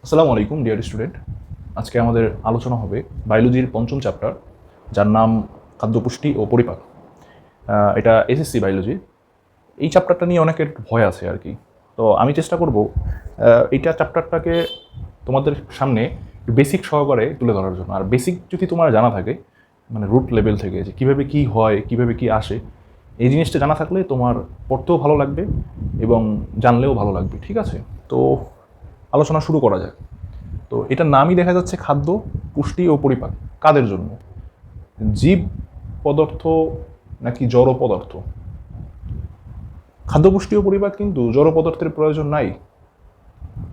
আসসালামু আলাইকুম dear student. আজকে আমাদের আলোচনা হবে বায়োলজির পঞ্চম চ্যাপ্টার, যার নাম খাদ্যপুষ্টি ও পরিপাক। এটা এসএসসি বায়োলজি। এই চ্যাপ্টারটা নিয়ে অনেকের ভয় আছে আর কি। তো আমি চেষ্টা করব এইটা চ্যাপ্টারটাকে তোমাদের সামনে বেসিক সহকারে তুলে ধরার জন্য। আর বেসিক যদি তোমার জানা থাকে, মানে রুট লেভেল থেকে যে কীভাবে কী হয়, কীভাবে কী আসে, এই জিনিসটা জানা থাকলে তোমার পড়তেও ভালো লাগবে এবং জানলেও ভালো লাগবে। ঠিক আছে, তো আলোচনা শুরু করা যাক। তো এটার নামই দেখা যাচ্ছে খাদ্য, পুষ্টি ও পরিপাক। কাদের জন্য? জীব পদার্থ নাকি জড় পদার্থ? খাদ্য, পুষ্টি ও পরিপাক কিন্তু জড় পদার্থের প্রয়োজন নাই।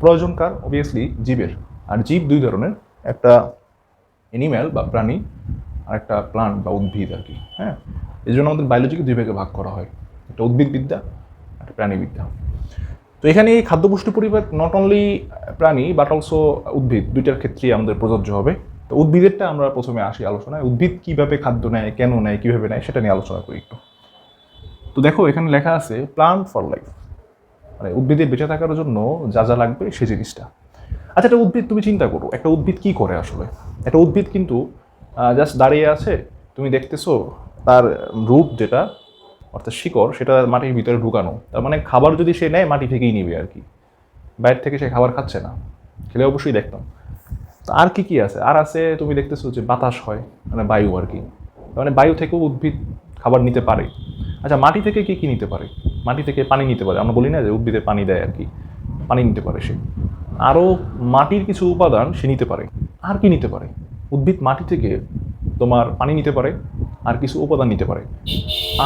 প্রয়োজন কার? অবভিয়াসলি জীবের। আর জীব দুই ধরনের, একটা অ্যানিম্যাল বা প্রাণী, আর একটা প্লান্ট বা উদ্ভিদ আর কি। হ্যাঁ, এই জন্য আমাদের বায়োলজিকে দুই ভাগে ভাগ করা হয়, একটা উদ্ভিদবিদ্যা, একটা প্রাণীবিদ্যা। তো এখানে এই খাদ্য, পুষ্টি, পরিপাক নট অনলি প্রাণী বাট অলসো উদ্ভিদ, দুইটার ক্ষেত্রেই আমাদের প্রযোজ্য হবে। তো উদ্ভিদেরটা আমরা প্রথমে আসি আলোচনায়। উদ্ভিদ কীভাবে খাদ্য নেয়, কেন নেয়, কীভাবে নেয়, সেটা নিয়ে আলোচনা করি একটু। তো দেখো এখানে লেখা আছে প্লান্ট ফর লাইফ, মানে উদ্ভিদের বেঁচে থাকার জন্য যা যা লাগবে সে জিনিসটা। আচ্ছা, একটা উদ্ভিদ তুমি চিন্তা করো, একটা উদ্ভিদ কী করে আসলে? একটা উদ্ভিদ কিন্তু জাস্ট দাঁড়িয়ে আছে, তুমি দেখতেছো তার রুট যেটা, অর্থাৎ শিকড়, সেটা মাটির ভিতরে ঢুকানো। তার মানে খাবার যদি সে নেয় মাটি থেকেই নিবে আর কি, বাইরে থেকে সে খাবার খাচ্ছে না। খেলে অবশ্যই দেখতাম। তো আর কি কি আছে? আর আছে, তুমি দেখতেছো যে বাতাস হয়, মানে বায়ু আর কি। মানে বায়ু থেকেও উদ্ভিদ খাবার নিতে পারে। আচ্ছা, মাটি থেকে কি কি নিতে পারে? মাটি থেকে পানি নিতে পারে। আমরা বলি না যে উদ্ভিদে পানি দেয় আর কি, পানি নিতে পারে সে। আরও মাটির কিছু উপাদান সে নিতে পারে। আর কি নিতে পারে? উদ্ভিদ মাটি থেকে তোমার পানি নিতে পারে, আর কিছু উপাদান নিতে পারে।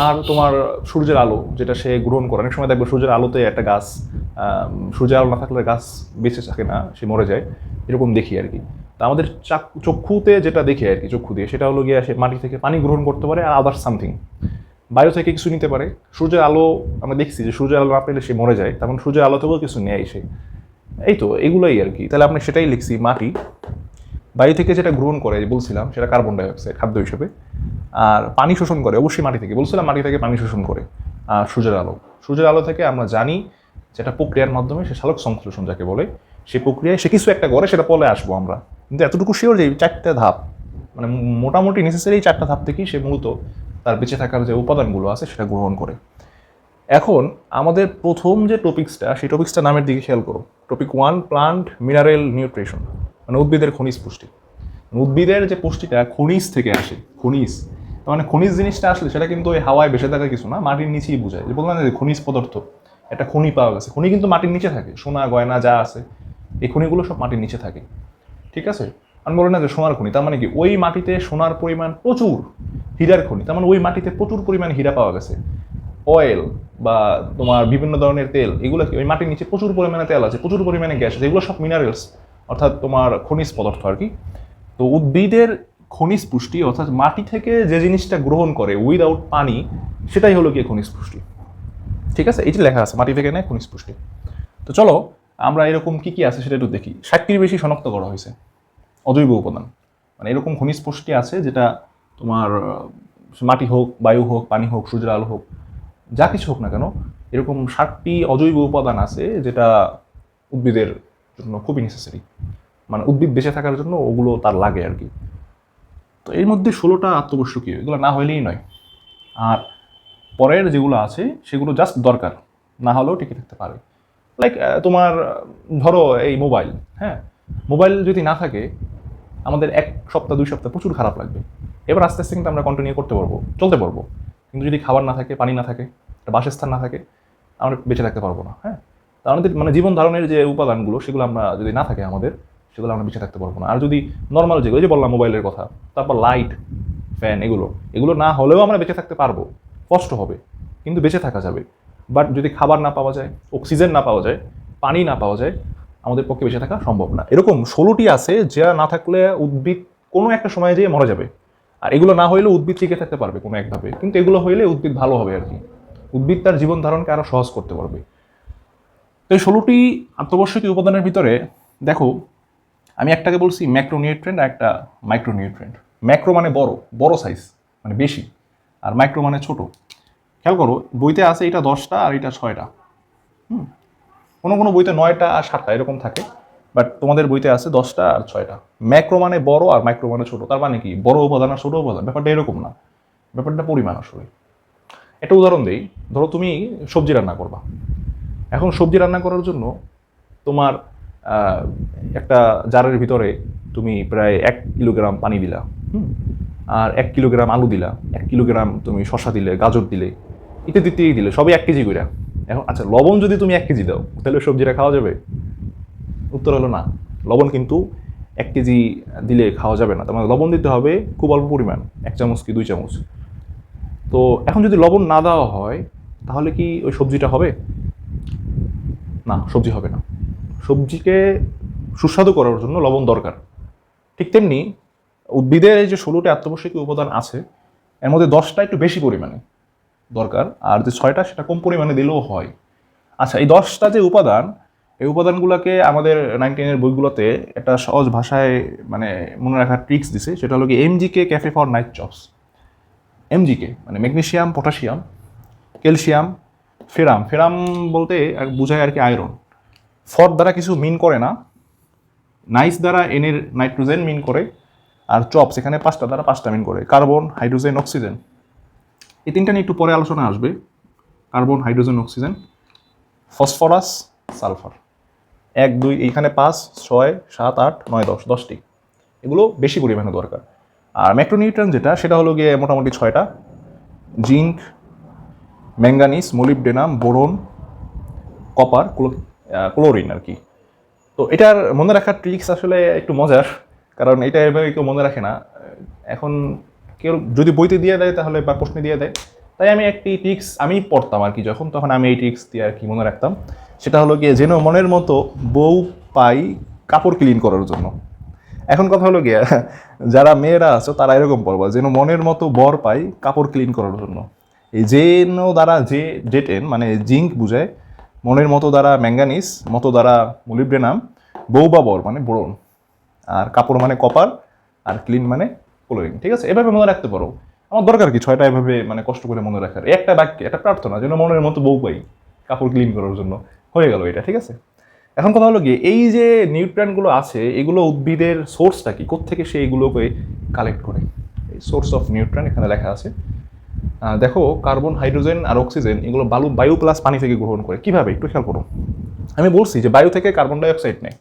আর তোমার সূর্যের আলো যেটা সে গ্রহণ করে। অনেক সময় দেখবে সূর্যের আলোতে একটা গাছ, সূর্যের আলো না থাকলে গাছ বেঁচে থাকে না, সে মরে যায়, এরকম দেখি আর কি। তা আমাদের চক্ষুতে যেটা দেখি আর কি, চক্ষু দিয়ে, সেটা হলো গিয়ে সে মাটি থেকে পানি গ্রহণ করতে পারে, আর আদার সামথিং বায়ু থেকে কিছু নিতে পারে। সূর্যের আলো আমরা দেখছি যে সূর্যের আলো না পেলে সে মরে যায়, তেমন সূর্যের আলো থেকেও কিছু নেয় সে। এই তো এগুলোই আর কি। তাহলে আপনি সেটাই লিখছি, মাটি। বায়ু থেকে যেটা গ্রহণ করে বলছিলাম সেটা কার্বন ডাইঅক্সাইড খাদ্য হিসেবে। আর পানি শোষণ করে অবশ্যই মাটি থেকে, বলছিলাম মাটি থেকে পানি শোষণ করে। আর সূর্যের আলো, সূর্যের আলো থেকে আমরা জানি যেটা প্রক্রিয়ার মাধ্যমে সে সালোক সংশ্লেষণ যাকে বলে, সেই প্রক্রিয়ায় সে কিছু একটা করে, সেটা পরে আসবো আমরা। কিন্তু এতটুকু শিওর যে চারটা ধাপ, মানে মোটামুটি নেসেসারি চারটা ধাপ থেকেই সে মূলত তার বেঁচে থাকার যে উপাদানগুলো আছে সেটা গ্রহণ করে। এখন আমাদের প্রথম যে টপিক্সটা, সেই টপিক্সটা নামের দিকে খেয়াল করো। টপিক 1, প্লান্ট মিনারেল নিউট্রিশন, মানে উদ্ভিদের খনিজ পুষ্টি। উদ্ভিদের যে পুষ্টিটা খনিজ থেকে আসে, খনিজ। তার মানে খনিজ জিনিসটা আসলে সেটা কিন্তু ওই হাওয়ায় ভেসে থাকা কিছু না, মাটির নিচেই বোঝায়। যে বললাম না যে খনিজ পদার্থ, একটা খনি পাওয়া গেছে, খনি কিন্তু মাটির নিচে থাকে। সোনা গয়না যা আছে এই খনিগুলো সব মাটির নিচে থাকে। ঠিক আছে, আমি বলি না যে সোনার খনি, তার মানে কি ওই মাটিতে সোনার পরিমাণ প্রচুর। হীরার খনি, তার মানে ওই মাটিতে প্রচুর পরিমাণ হীরা পাওয়া গেছে। অয়েল বা তোমার বিভিন্ন ধরনের তেল, এগুলো কি ওই মাটির নিচে প্রচুর পরিমাণে তেল আছে, প্রচুর পরিমাণে গ্যাস আছে, এগুলো সব মিনারেলস, অর্থাৎ তোমার খনিজ পদার্থ আর কি। তো উদ্ভিদের খনিজ পুষ্টি অর্থাৎ মাটি থেকে যে জিনিসটা গ্রহণ করে উইদাউট পানি, সেটাই হলো গিয়ে খনিজ পুষ্টি। ঠিক আছে, এই যে লেখা আছে মাটি থেকে নেয় খনিজ পুষ্টি। তো চলো আমরা এরকম কি কি আছে সেটা একটু দেখি। 60টির বেশি শনাক্ত করা হয়েছে অজৈব উপাদান, মানে এরকম খনিজ পুষ্টি আছে যেটা তোমার মাটি হোক, বায়ু হোক, পানি হোক, সূর্যের আলো হোক, যা কিছু হোক না কেন, এরকম 60টি অজৈব উপাদান আছে যেটা উদ্ভিদের জন্য খুবই নেসেসারি, মানে উদ্ভিদ বেঁচে থাকার জন্য ওগুলো তার লাগে আর কি। তো এর মধ্যে 16টা আত্মবশ্যকীয়, এগুলো না হলেই নয়। আর পরের যেগুলো আছে সেগুলো জাস্ট দরকার, না হলেও টিকে থাকতে পারে। লাইক তোমার ধরো এই মোবাইল, হ্যাঁ, মোবাইল যদি না থাকে আমাদের 1 সপ্তাহ 2 সপ্তাহ প্রচুর খারাপ লাগবে। এবার আস্তে আস্তে কিন্তু আমরা কন্টিনিউ করতে পারবো, চলতে পারবো। কিন্তু যদি খাবার না থাকে, পানি না থাকে, বাসস্থান না থাকে, আমরা বেঁচে থাকতে পারবো না। হ্যাঁ, তা আমাদের মানে জীবন ধারণের যে উপাদানগুলো সেগুলো আমরা যদি না থাকে আমাদের, সেগুলো আমরা বেঁচে থাকতে পারবো না। আর যদি নর্মাল যেগুলো, যে বললাম মোবাইলের কথা, তারপর লাইট, ফ্যান, এগুলো না হলেও আমরা বেঁচে থাকতে পারবো, কষ্ট হবে কিন্তু বেঁচে থাকা যাবে। বাট যদি খাবার না পাওয়া যায়, অক্সিজেন না পাওয়া যায়, পানি না পাওয়া যায়, আমাদের পক্ষে বেঁচে থাকা সম্ভব না। এরকম 16টি আছে যা না থাকলে উদ্ভিদ কোনো একটা সময় যেয়ে মরে যাবে। আর এগুলো না হইলেও উদ্ভিদ টিকে থাকতে পারবে কোনো একভাবে, কিন্তু এগুলো হইলে উদ্ভিদ ভালো হবে আর কি, উদ্ভিদ তার জীবন ধারণকে আরও সহজ করতে পারবে। তো এই 16টি আত্মবশ্যকীয় উপাদানের ভিতরে দেখো, আমি একটাকে বলছি ম্যাক্রোনিউট্রেন্ট আর একটা মাইক্রোনিউট্রেন্ট। ম্যাক্রো মানে বড়, বড় সাইজ, মানে বেশি, আর মাইক্রো মানে ছোট। খেয়াল করো বইতে আছে এটা 10টা আর এটা 6টা। কোনো কোনো বইতে 9টা আর 7টা এরকম থাকে, বাট তোমাদের বইতে আছে 10টা আর 6টা। ম্যাক্রো মানে বড় আর মাইক্রো মানে ছোট। তার মানে কি বড় উপাদান আর ছোট উপাদান? ব্যাপারটা এরকম না, ব্যাপারটা পরিমাণ আসলে। একটা উদাহরণ দেই, ধরো তুমি সবজি রান্না করবা। এখন সবজি রান্না করার জন্য তোমার একটা জারের ভিতরে তুমি প্রায় 1 কিলোগ্রাম পানি দিলা, আর 1 কিলোগ্রাম আলু দিলা, 1 কিলোগ্রাম তুমি শসা দিলে, গাজর দিলে, ইত্যাদি ইত্যাদি দিলে, সবই 1 কেজি করে। এখন আচ্ছা, লবণ যদি তুমি 1 কেজি দাও তাহলে সবজিটা খাওয়া যাবে? উত্তর হলো না। লবণ কিন্তু 1 কেজি দিলে খাওয়া যাবে না। তার মানে লবণ দিতে হবে খুব অল্প পরিমাণ, 1 চামচ কি 2 চামচ। তো এখন যদি লবণ না দেওয়া হয় তাহলে কি ওই সবজিটা হবে? না, সবজি হবে না। সবজিকে সুস্বাদু করার জন্য লবণ দরকার। ঠিক তেমনি উদ্ভিদের এই যে 16টা অত্যাবশ্যকীয় উপাদান আছে, এর মধ্যে 10টা একটু বেশি পরিমাণে দরকার, আর যে 6টা সেটা কম পরিমাণে দিলেও হয়। আচ্ছা, এই 10টা যে উপাদান, এই উপাদানগুলোকে আমাদের 9-10-এর বইগুলোতে একটা সহজ ভাষায় মানে মনে রাখার ট্রিক্স দিছে, সেটা হলো কি MGK, cafe for night chops. MGK মানে ম্যাগনেসিয়াম, পটাশিয়াম, ক্যালসিয়াম, ফেরাম। ফেরাম বলতে বোঝায় আর কি আয়রন। ফর দ্বারা কিছু মিন করে না, নাইস দ্বারা এনের নাইট্রোজেন মিন করে, আর চপস এখানে 5টা দ্বারা 5টা মিন করে, কার্বন, হাইড্রোজেন, অক্সিজেন। এই 3টা নিয়ে একটু পরে আলোচনা আসবে। Carbon, hydrogen, oxygen, phosphorus, sulphur. 1 2 এইখানে 5 6 7 8 9 10, 10টি। এগুলো বেশি পরিমাণে দরকার। আর ম্যাক্রোনিউট্রিয়েন্ট যেটা, সেটা হলো গিয়ে মোটামুটি 6টা: zinc, manganese, molybdenum, boron, copper, chlorine আর কি। তো এটার মনে রাখার ট্রিক্স আসলে একটু মজার, কারণ এটা এভাবে কেউ মনে রাখে না। এখন কেউ যদি বইতে দিয়ে দেয় তাহলে, বা প্রশ্নে দিয়ে দেয়, তাই আমি একটি ট্রিক্স আমি পড়তাম আর কি যখন, তখন আমি এই ট্রিক্স দিয়ে আর কি মনে রাখতাম। সেটা হলো গিয়ে যেন মনের মতো বউ পাই কাপড় ক্লিন করার জন্য। এখন কথা হলো গিয়া, যারা মেয়েরা আছো তারা এরকম পড়বা, যেন মনের মতো বর পাই কাপড় ক্লিন করার জন্য। এই যেন দ্বারা যে জেটেন মানে জিঙ্ক বুঝায়, মনের মতো দ্বারা ম্যাঙ্গানিজ, মতো দ্বারা মোলিবডেনাম, বউ বা বর মানে বোরন, আর কাপড় মানে কপার, আর ক্লিন মানে ক্লোরিন। ঠিক আছে, এভাবে মনে রাখতে পারো। আমার দরকার কি 6টা এভাবে মানে কষ্ট করে মনে রাখার? একটা বাক্যে একটা প্রার্থনা, যেন মনের মতো বউ পাই কাপড় ক্লিন করার জন্য, হয়ে গেল এটা। ঠিক আছে, এখন কথা হলো কি, এই যে নিউট্রিয়েন্টগুলো আছে এগুলো উদ্ভিদের সোর্সটা কি, কোত্থেকে সে এগুলোকে কালেক্ট করে? এই সোর্স অফ নিউট্রিয়েন্ট এখানে লেখা আছে। দেখো, কার্বন, হাইড্রোজেন আর অক্সিজেন এগুলো বায়ু প্লাস পানি থেকে গ্রহণ করে। কিভাবে একটু খেয়াল করো। আমি বলছি যে বায়ু থেকে কার্বন ডাই অক্সাইড নেয়।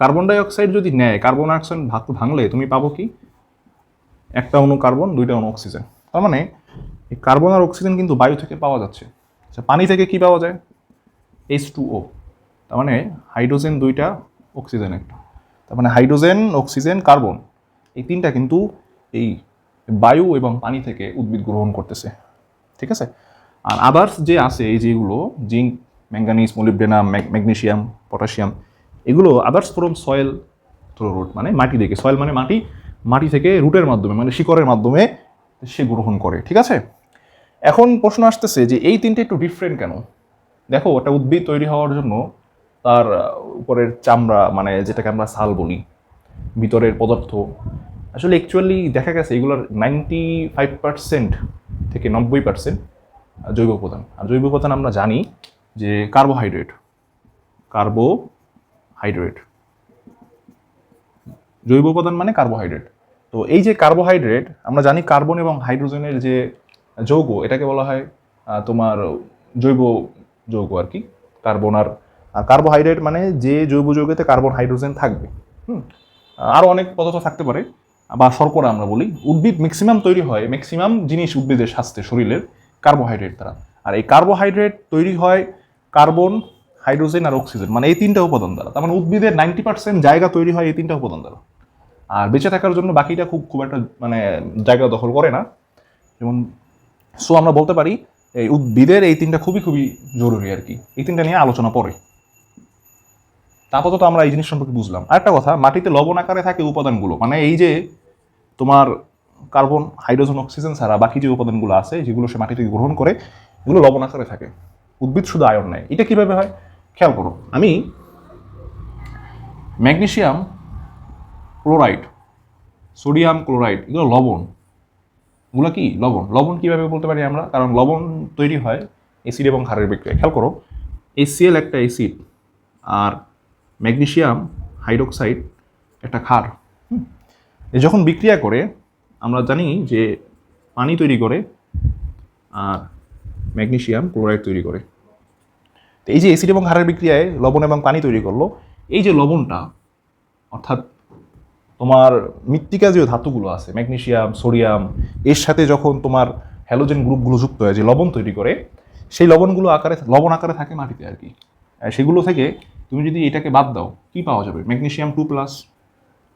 কার্বন ডাই অক্সাইড যদি নেয়, কার্বন ডাইঅক্সাইড ভাঙলে তুমি পাবো কি? একটা অণু কার্বন, 2টা অণু অক্সিজেন। তার মানে এই কার্বন আর অক্সিজেন কিন্তু বায়ু থেকে পাওয়া যাচ্ছে। আচ্ছা, পানি থেকে কি পাওয়া যায়? H2O। তার মানে হাইড্রোজেন 2টা, অক্সিজেন 1টা। তার মানে হাইড্রোজেন, অক্সিজেন, কার্বন, এই 3টা কিন্তু এই বায়ু এবং পানি থেকে উদ্ভিদ গ্রহণ করতেছে। ঠিক আছে, আর আদার্স যে আছে এই যেগুলো zinc, manganese, molybdenum, magnesium, potassium, এগুলো others from soil through root, মানে মাটি থেকে। সয়েল মানে মাটি, মাটি থেকে রুটের মাধ্যমে মানে শিকড়ের মাধ্যমে সে গ্রহণ করে। ঠিক আছে, এখন প্রশ্ন আসতেছে যে এই 3টে একটু ডিফারেন্ট কেন? দেখো, একটা উদ্ভিদ তৈরি হওয়ার জন্য তার উপরের চামড়া মানে যেটাকে আমরা ছাল বলি, ভিতরের পদার্থ, আসলে অ্যাকচুয়ালি দেখা গেছে এগুলোর 95% থেকে 90% জৈব উপাদান। আর জৈব উপাদান আমরা জানি যে কার্বোহাইড্রেট, জৈব উপাদান মানে কার্বোহাইড্রেট। তো এই যে কার্বোহাইড্রেট, আমরা জানি কার্বন এবং হাইড্রোজেনের যে যৌগ, এটাকে বলা হয় তোমার জৈব যৌগ আর কি, কার্বন আর কার্বোহাইড্রেট মানে যে জৈব যৌগেতে কার্বন, হাইড্রোজেন থাকবে। আরও অনেক পদার্থ থাকতে পারে, বা শর্করা আমরা বলি। উদ্ভিদ ম্যাক্সিমাম তৈরি হয়, ম্যাক্সিমাম জিনিস উদ্ভিদের স্বাস্থ্যে শরীরের কার্বোহাইড্রেট দ্বারা। আর এই কার্বোহাইড্রেট তৈরি হয় কার্বন, হাইড্রোজেন আর অক্সিজেন, মানে এই 3টা উপাদান দ্বারা। তার মানে উদ্ভিদের 90% জায়গা তৈরি হয় এই 3টা উপাদান দ্বারা। আর বেঁচে থাকার জন্য বাকিটা খুব একটা মানে জায়গা দখল করে না। যেমন সো আমরা বলতে পারি এই উদ্ভিদের এই 3টা খুবই খুবই জরুরি আর কি। এই 3টা নিয়ে আলোচনা পরে। আপাতত আমরা এই জিনিস সম্পর্কে বুঝলাম। আরেকটা কথা, মাটিতে লবণ আকারে থাকে উপাদানগুলো, মানে এই যে তোমার কার্বন, হাইড্রোজেন, অক্সিজেন ছাড়া বাকি যে উপাদানগুলো আছে যেগুলো সে মাটি থেকে গ্রহণ করে, এগুলো লবণ আকারে থাকে। উদ্ভিদ শুধু আয়ন নেয়। এটা কিভাবে হয় খেয়াল করো। আমি ম্যাগনেসিয়াম ক্লোরাইড, সোডিয়াম ক্লোরাইড, এগুলো লবণ। এগুলো কি লবণ? লবণ কিভাবে বলতে পারি আমরা? কারণ লবণ তৈরি হয় অ্যাসিড এবং ক্ষারের বিক্রিয়ায়। খেয়াল করো, HCl একটা অ্যাসিড, আর ম্যাগনেসিয়াম হাইড্রোক্সাইড একটা ক্ষার। এ যখন বিক্রিয়া করে আমরা জানি যে পানি তৈরি করে আর ম্যাগনেসিয়াম ক্লোরাইড তৈরি করে। তো এই যে অ্যাসিড এবং ক্ষারের বিক্রিয়ায় লবণ এবং পানি তৈরি করলো, এই যে লবণটা অর্থাৎ তোমার মৃত্তিকা যে ধাতুগুলো আছে ম্যাগনেসিয়াম, সোডিয়াম, এর সাথে যখন তোমার হ্যালোজেন গ্রুপগুলো যুক্ত হয় যে লবণ তৈরি করে, সেই লবণগুলো লবণ আকারে থাকে মাটিতে আর কি। সেগুলো থেকে তুমি যদি এটাকে বাদ দাও কি পাওয়া যাবে? Magnesium 2+,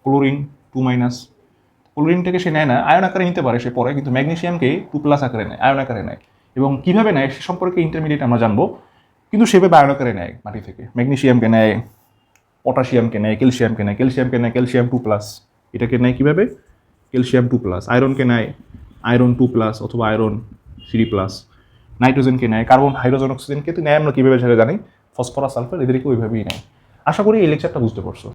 chlorine 2-। ক্লোরিনটাকে সে নেয় না, আয়ন আকারে নিতে পারে সে পরে, কিন্তু ম্যাগনেসিয়ামকে 2+ আকারে নেয়, আয়ন আকারে নেয়। এবং কীভাবে নেয় সে সম্পর্কে ইন্টারমিডিয়েট আমরা জানবো, কিন্তু সেভাবে আয়ন আকারে নেয় মাটি থেকে। ম্যাগনেসিয়ামকে নেয়, পটাশিয়ামকে নেয়, ক্যালসিয়ামকে নেয়, ক্যালসিয়াম 2+, এটাকে নেয় কীভাবে? ক্যালসিয়াম 2+। আয়রনকে নেয় আয়রন 2+ অথবা আয়রন 3+। নাইট্রোজেনকে নেয়, কার্বন, হাইড্রোজেন, অক্সিজেনকে তো নেয় আমরা কীভাবে সেটা জানি, ফসফরাস, সালফার, এদেরকে ওইভাবেই নেয়। আশা করি এই লেকচারটা বুঝতে পারছো।